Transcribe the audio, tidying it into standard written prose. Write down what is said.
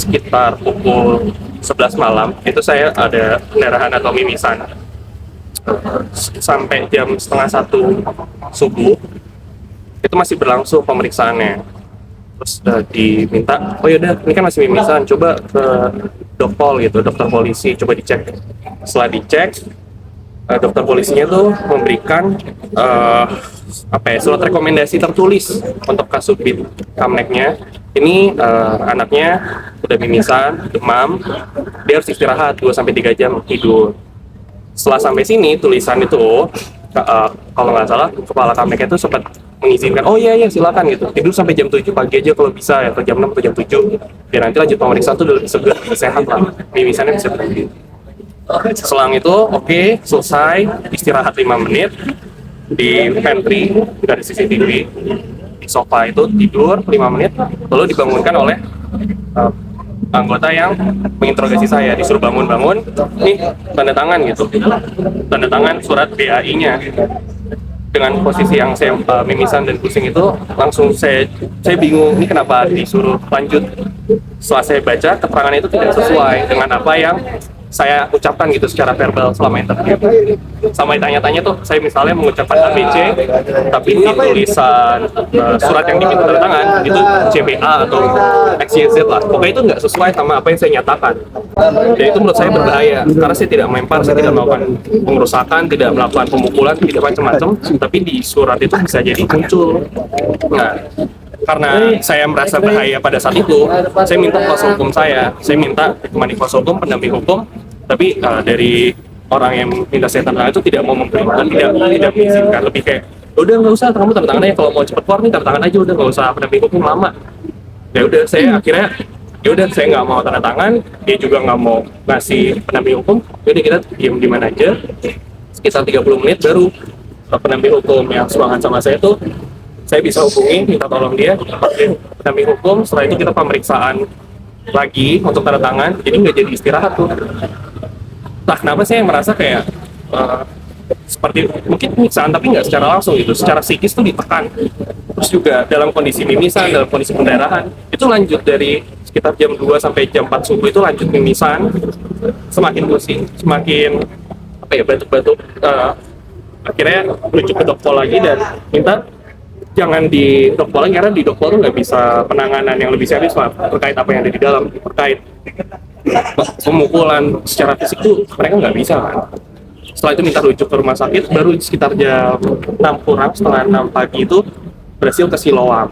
sekitar pukul 11 malam itu saya ada pendarahan atau mimisan. Sampai jam setengah 1 subuh itu masih berlangsung pemeriksaannya. Terus diminta, oh yaudah ini kan masih mimisan, coba ke dokpol gitu, dokter polisi, coba dicek. Setelah dicek, dokter polisinya tuh memberikan surat rekomendasi tertulis untuk Kasubdit Kamneknya. Ini anaknya udah mimisan, demam, dia harus istirahat 2-3 jam tidur. Setelah sampai sini tulisan itu kalau nggak salah kepala Kamnek itu sempat mengizinkan, oh iya silakan gitu, tidur sampai jam 7 pagi aja kalau bisa ya, atau jam 6 atau jam 7 biar nanti lanjut pemeriksaan tuh udah lebih segar, lebih sehat lah, mimisannya bisa berhenti. Selang itu oke, selesai, istirahat 5 menit di pantry, dari CCTV di sofa itu tidur 5 menit, lalu dibangunkan oleh anggota yang menginterogasi saya, disuruh bangun, nih tanda tangan gitu, tanda tangan surat BAI-nya. Dengan posisi yang saya mimisan dan pusing itu, langsung saya bingung, ini kenapa disuruh lanjut. Setelah saya baca, keterangan itu tidak sesuai dengan apa yang saya ucapkan gitu secara verbal selama interview. Sama ditanya-tanya tuh, saya misalnya mengucapkan ABC, tapi di tulisan surat yang diminta tanda tangan itu CBA atau XYZ lah. Pokoknya itu nggak sesuai sama apa yang saya nyatakan. Dan itu menurut saya berbahaya, karena saya tidak melempar, saya tidak melakukan pengerusakan, tidak melakukan pemukulan, tidak macam-macam, tapi di surat itu bisa jadi muncul. Nah, karena saya merasa bahaya pada saat itu, saya minta kuasa hukum saya minta ditemani kuasa hukum, pendamping hukum, tapi dari orang yang minta saya tanda tangan itu tidak mau memberikan, tidak mengizinkan, lebih kayak udah nggak usah, kamu tanda tangan aja, kalau mau cepet keluar nih tanda tangan aja, udah nggak usah pendamping hukum lama. Ya udah, saya akhirnya ya udah, saya nggak mau tanda tangan, dia juga nggak mau ngasih pendamping hukum, jadi kita diam di mana aja. Sekitar 30 menit baru pendamping hukum yang semangat sama saya tuh, saya bisa hubungi, minta tolong dia pakai pendamping hukum. Setelah itu kita pemeriksaan lagi untuk tanda tangan, jadi nggak jadi istirahat tuh. Nah, kenapa saya merasa kayak seperti mungkin penyiksaan tapi nggak secara langsung gitu, secara psikis tuh ditekan. Terus juga dalam kondisi mimisan, dalam kondisi pendarahan, itu lanjut dari sekitar jam 2 sampai jam 4 subuh itu lanjut mimisan, semakin pusing, semakin batuk-batuk. Akhirnya rujuk ke dokter lagi dan minta jangan di dokpol lagi, karena di dokpol tuh nggak bisa penanganan yang lebih serius lah terkait apa yang ada di dalam, terkait pemukulan secara fisik tuh mereka nggak bisa kan. Setelah itu minta rujuk ke rumah sakit, baru sekitar jam 6 kurang, setengah 6 pagi itu berhasil ke Siloam.